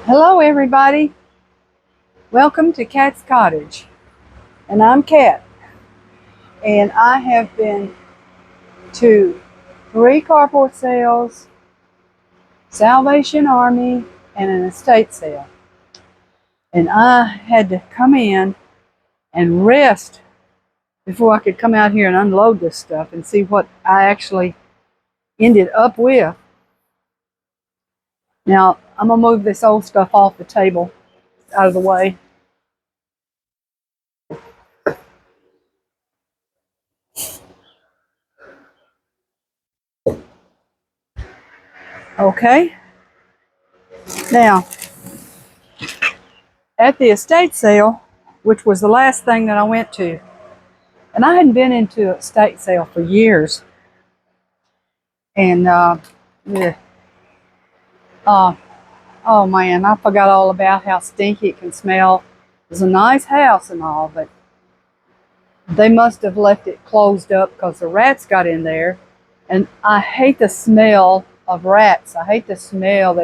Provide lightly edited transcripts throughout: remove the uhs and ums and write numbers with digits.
Hello everybody, welcome to Kat's Cottage, and I'm Kat, and I have been to 3 carport sales, Salvation Army, and an estate sale, and I had to come in and rest before I could come out here and unload this stuff and see what I actually ended up with. Now, I'm going to move this old stuff off the table out of the way. Okay, now at the estate sale, which was the last thing that I went to, and I hadn't been into a estate sale for years, and yeah, uh, oh man, I forgot all about how stinky it can smell. It was a nice house and all, but they must have left it closed up because the rats got in there, and I hate the smell of rats. I hate the smell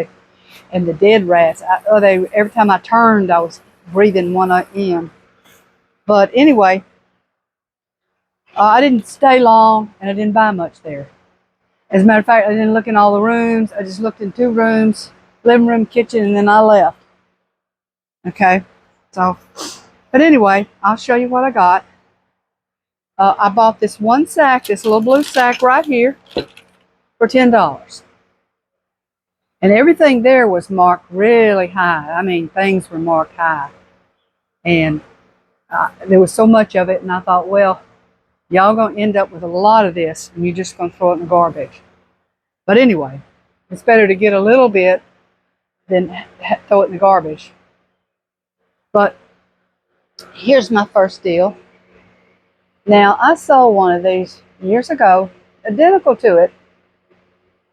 and the dead rats. Every time I turned, I was breathing one in. But anyway, I didn't stay long, and I didn't buy much there. As a matter of fact, I didn't look in all the rooms. I just looked in 2 rooms, living room, kitchen, and then I left. Okay, so, but anyway, I'll show you what I got. I bought this one sack, this little blue sack right here, for $10. And everything there was marked really high. I mean, things were marked high. And there was so much of it, and I thought, well, y'all gonna end up with a lot of this, and you're just gonna throw it in the garbage. But anyway, it's better to get a little bit than throw it in the garbage. But here's my first deal. Now, I saw one of these years ago, identical to it,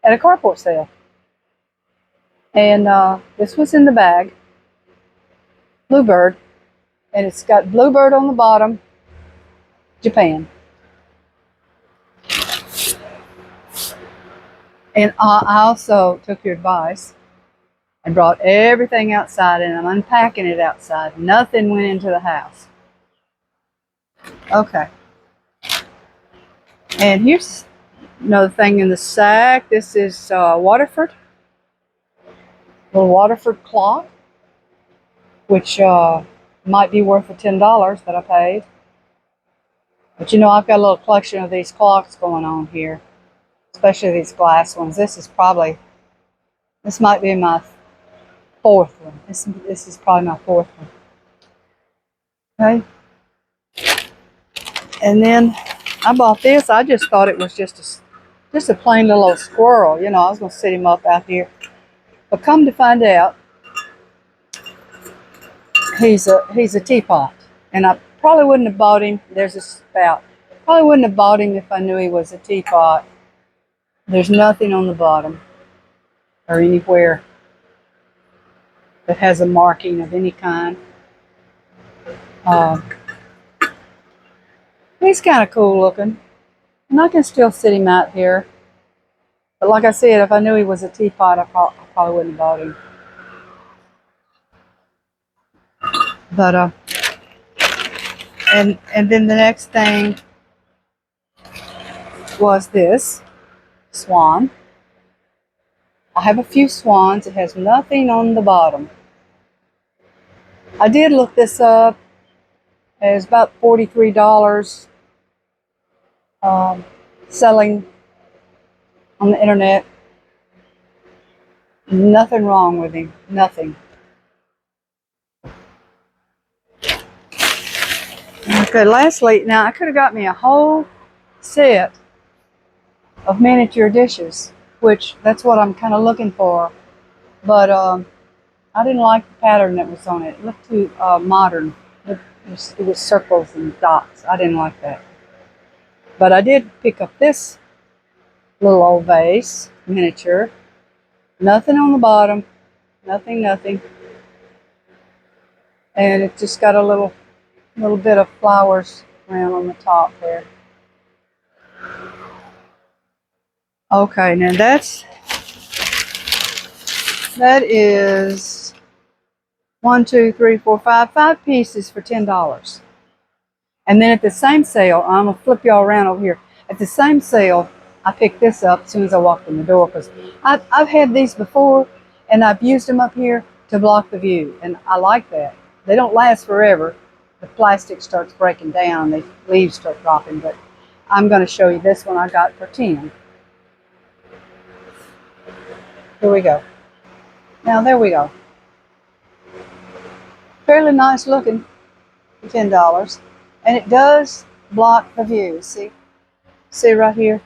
at a carport sale. And this was in the bag, Bluebird, and it's got Bluebird on the bottom, Japan. And I also took your advice and brought everything outside, and I'm unpacking it outside. Nothing went into the house. Okay. And here's another thing in the sack. This is Waterford. Little Waterford clock, which might be worth the $10 that I paid. But you know, I've got a little collection of these clocks going on here, especially these glass ones. This might be my 4th one. This is probably my 4th one. Okay. And then I bought this. I just thought it was just a plain little old squirrel. You know, I was going to set him up out here. But come to find out, he's a teapot. And I probably wouldn't have bought him. There's a spout. Probably wouldn't have bought him if I knew he was a teapot. There's nothing on the bottom or anywhere that has a marking of any kind. He's kind of cool looking, and I can still sit him out here. But like I said, if I knew he was a teapot, I probably wouldn't have bought him. But and then the next thing was this swan. I have a few swans. It has nothing on the bottom. I did look this up. It was about $43 selling on the internet. Nothing wrong with him. Nothing. Okay, lastly, now I could have got me a whole set of miniature dishes, which that's what I'm kind of looking for. But I didn't like the pattern that was on it. It looked too modern. It was circles and dots. I didn't like that. But I did pick up this little old vase, miniature. Nothing on the bottom. Nothing. And it just got a little bit of flowers around on the top there. Okay, now that is One, two, three, four, five pieces for $10. And then at the same sale, I'm gonna flip y'all around over here. At the same sale, I picked this up as soon as I walked in the door because I've had these before and I've used them up here to block the view, and I like that. They don't last forever. The plastic starts breaking down, the leaves start dropping, but I'm going to show you this one I got for 10. Here we go. Now there we go. Fairly nice looking for $10. And it does block the view. See right here?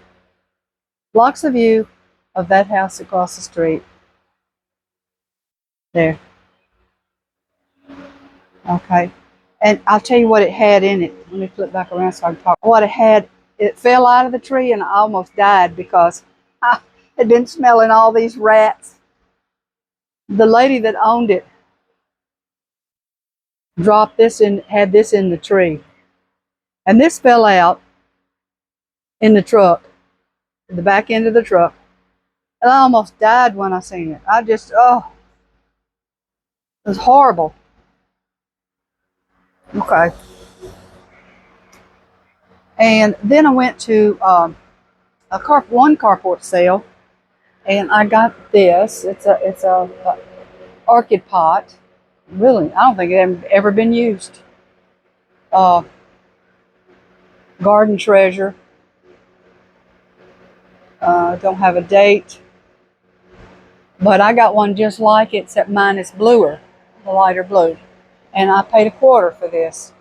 Blocks the view of that house across the street. There. Okay. And I'll tell you what it had in it. Let me flip back around so I can talk. What it had, it fell out of the tree and I almost died because I had been smelling all these rats. The lady that owned it dropped this in, had this in the tree. And this fell out in the truck, in the back end of the truck. And I almost died when I seen it. I just, oh, it was horrible. Okay. And then I went to one carport sale, and I got this. It's a orchid pot. Really, I don't think it had ever been used. Garden treasure. Don't have a date, but I got one just like it, except mine is bluer, the lighter blue. And I paid $25 for this.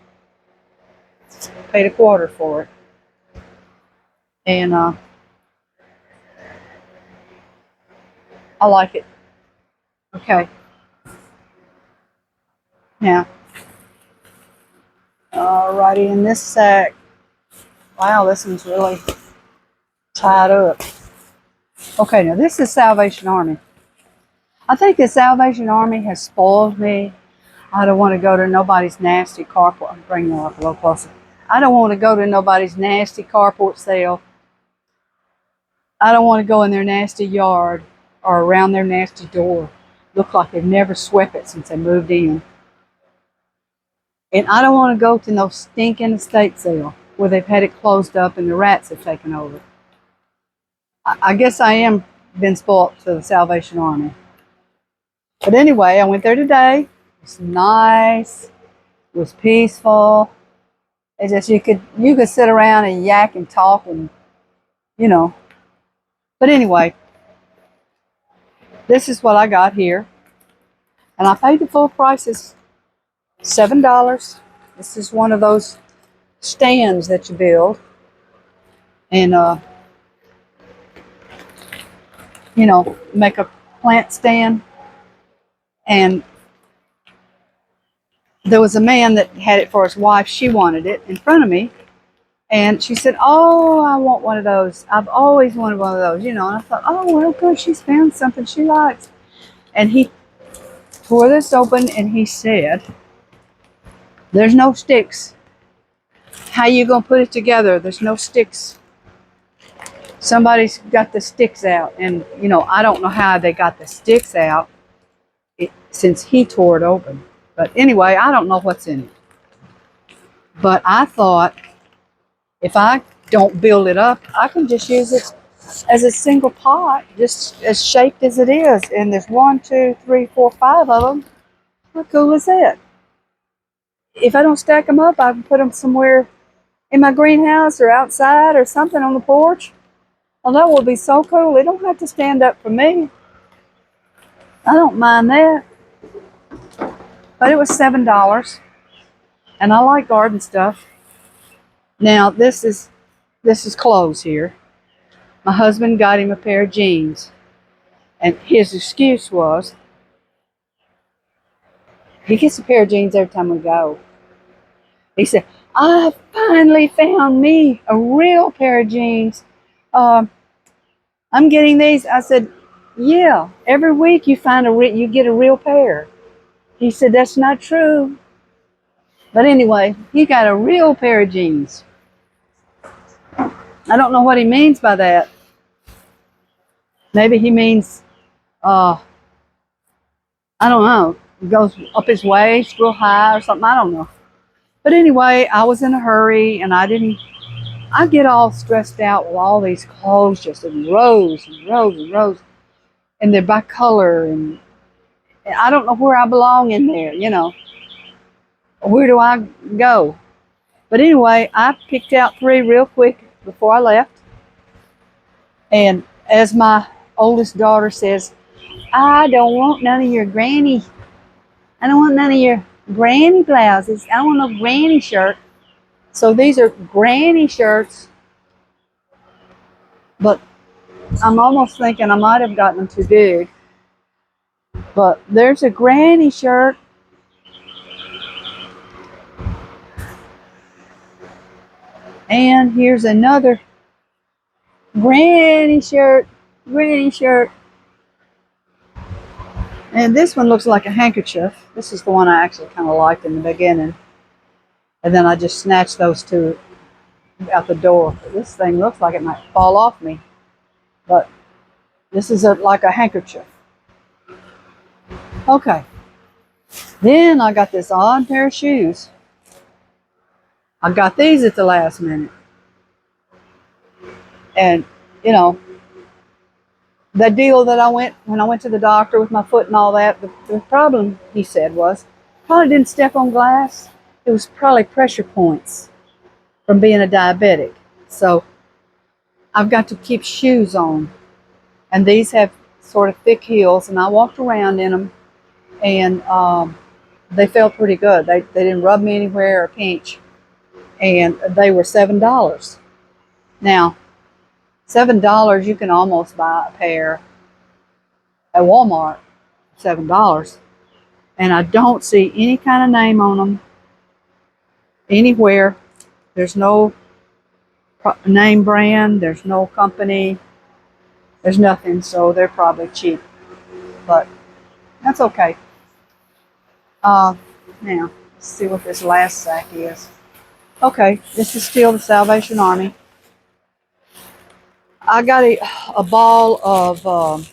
Paid $25 for it. And I like it. Okay. Now, alrighty, in this sack. Wow, this one's really tied up. Okay, now this is Salvation Army. I think the Salvation Army has spoiled me. I don't want to go to nobody's nasty carport. I'm bringing it up a little closer. I don't want to go to nobody's nasty carport sale. I don't want to go in their nasty yard or around their nasty door. Look like they've never swept it since they moved in. And I don't want to go to no stinking estate sale where they've had it closed up and the rats have taken over. I guess I am been spoiled to the Salvation Army. But anyway, I went there today. It was nice. It was peaceful. It's just you could sit around and yak and talk and, you know. But anyway, this is what I got here. And I paid the full prices, $7. This is one of those stands that you build. And, you know, make a plant stand. And there was a man that had it for his wife. She wanted it in front of me. And she said, oh, I want one of those. I've always wanted one of those, you know. And I thought, oh, well, good. She's found something she likes. And he tore this open and he said, there's no sticks. How you going to put it together? There's no sticks. Somebody's got the sticks out. And, you know, I don't know how they got the sticks out since he tore it open. But anyway, I don't know what's in it. But I thought, if I don't build it up, I can just use it as a single pot, just as shaped as it is. And there's 1, 2, 3, 4, 5 of them. How cool is that? If I don't stack them up, I can put them somewhere in my greenhouse or outside or something on the porch. Well, that would be so cool. They don't have to stand up for me. I don't mind that. But it was $7. And I like garden stuff. Now, this is clothes here. My husband got him a pair of jeans. And his excuse was, he gets a pair of jeans every time we go. He said, I finally found me a real pair of jeans. I'm getting these. I said, yeah, every week you find you get a real pair. He said, that's not true. But anyway, he got a real pair of jeans. I don't know what he means by that. Maybe he means, I don't know. goes up his waist real high or something. I don't know. But anyway, I was in a hurry and I get all stressed out with all these clothes just in rows and rows and rows. And they're by color and I don't know where I belong in there, you know. Where do I go? But anyway, I picked out 3 real quick before I left. And as my oldest daughter says, I don't want none of your granny. I don't want none of your granny blouses. I don't want no granny shirt. So these are granny shirts, but I'm almost thinking I might have gotten them too big. But there's a granny shirt. And here's another granny shirt. Granny shirt. And this one looks like a handkerchief. This is the one I actually kind of liked in the beginning. And then I just snatched those 2 out the door. This thing looks like it might fall off me. But this is like a handkerchief. Okay. Then I got this odd pair of shoes. I got these at the last minute. And, you know, the deal that when I went to the doctor with my foot and all that, the problem, he said, was probably didn't step on glass. It was probably pressure points from being a diabetic. So I've got to keep shoes on. And these have sort of thick heels, and I walked around in them, and they felt pretty good. They didn't rub me anywhere or pinch. And they were $7. Now, $7, you can almost buy a pair at Walmart, $7. And I don't see any kind of name on them anywhere. There's no name brand, there's no company, there's nothing, so they're probably cheap. But that's okay. Now, let's see what this last sack is. Okay, this is still the Salvation Army. I got a ball of,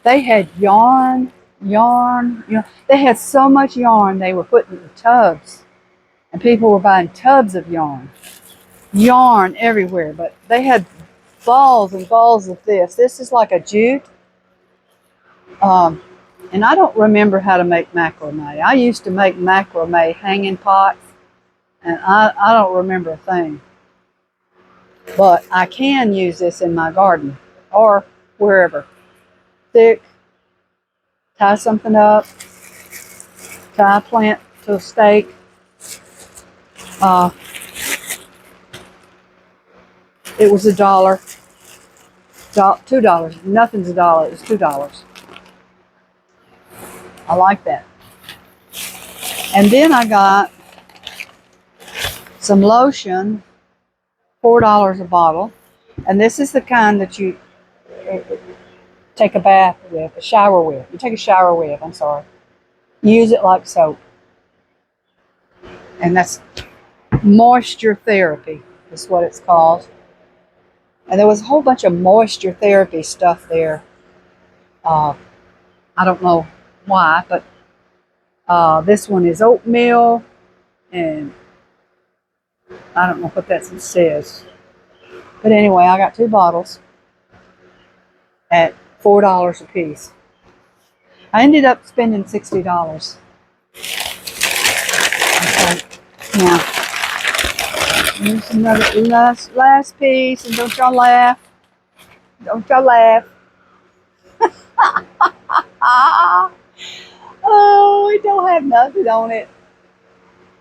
they had yarn, they had so much yarn they were putting in tubs. And people were buying tubs of yarn everywhere. But they had balls and balls of this. This is like a jute. And I don't remember how to make macrame. I used to make macrame hanging pots. And I don't remember a thing. But I can use this in my garden or wherever. Thick, tie something up, tie a plant to a stake. It was $1, $2. Nothing's $1. It's $2. I like that. And then I got some lotion, $4 a bottle. And this is the kind that you take a bath with, a shower with. You take a shower with, I'm sorry. Use it like soap. And that's moisture therapy is what it's called. And there was a whole bunch of moisture therapy stuff there. I don't know why, but this one is oatmeal, and I don't know what that says. But anyway, I got 2 bottles at $4 a piece. I ended up spending $60. Okay, now, here's another last piece, and don't y'all laugh. Don't y'all laugh. Oh, it don't have nothing on it.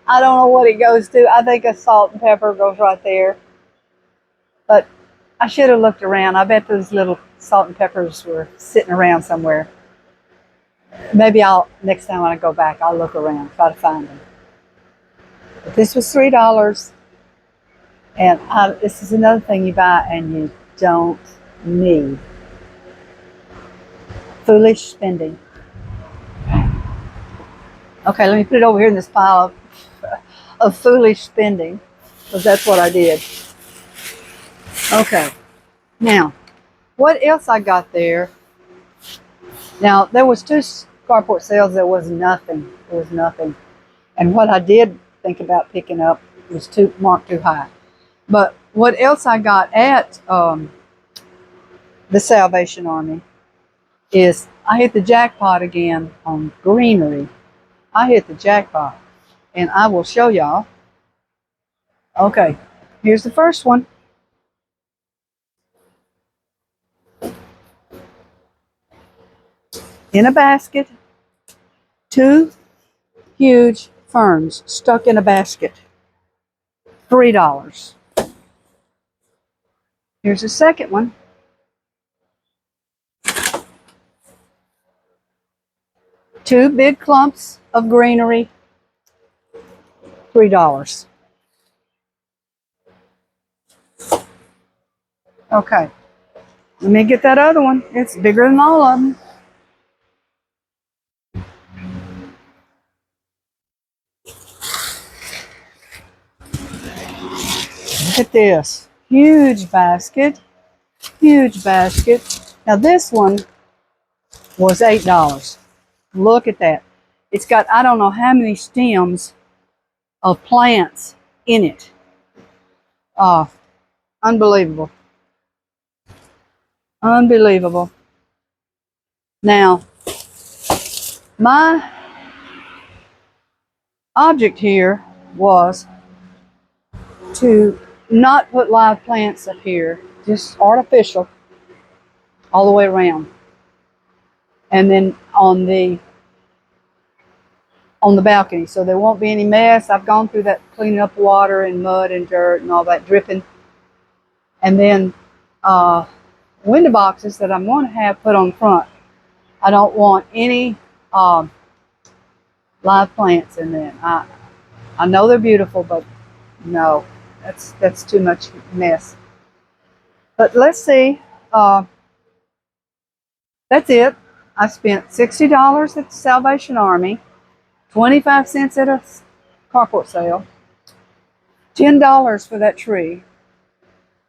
I don't know what it goes to. I think a salt and pepper goes right there. But I should have looked around. I bet those little salt and peppers were sitting around somewhere. Maybe next time when I go back, I'll look around, try to find them. But this was $3. And this is another thing you buy and you don't need. Foolish spending. Okay, let me put it over here in this pile of foolish spending, because that's what I did. Okay, now, what else I got there? Now, there was carport sales, there was nothing. There was nothing. And what I did think about picking up was marked too high. But what else I got at the Salvation Army is I hit the jackpot again on greenery. I hit the jackpot. And I will show y'all. Okay, here's the first one. In a basket, 2 huge ferns stuck in a basket. $3. Here's the second one. Two big clumps of greenery. $3. Okay, let me get that other one. It's bigger than all of them. Look at this. Huge basket. Huge basket. Now this one was $8. Look at that. It's got I don't know how many stems of plants in it. Unbelievable. Unbelievable. Now, my object here was to not put live plants up here, just artificial all the way around. And then on the balcony, so there won't be any mess. I've gone through that cleaning up water and mud and dirt and all that dripping. And then window boxes that I'm going to have put on front. I don't want any live plants in there. I know they're beautiful, but no, that's too much mess. But let's see. That's it. I spent $60 at the Salvation Army, 25 cents at a carport sale, $10 for that tree,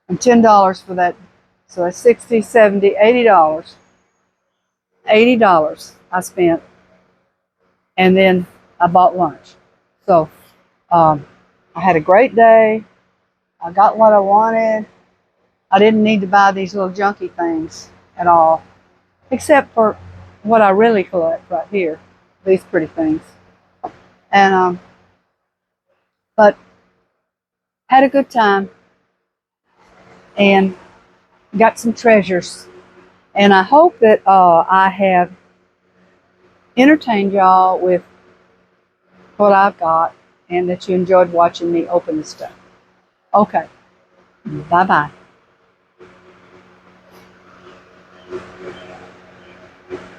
and $10 for that. So that's $60, $70, $80. $80 I spent, and then I bought lunch. So I had a great day. I got what I wanted. I didn't need to buy these little junky things at all, except for what I really collect right here, these pretty things. And but had a good time and got some treasures. And I hope that I have entertained y'all with what I've got and that you enjoyed watching me open the stuff. Okay, bye-bye.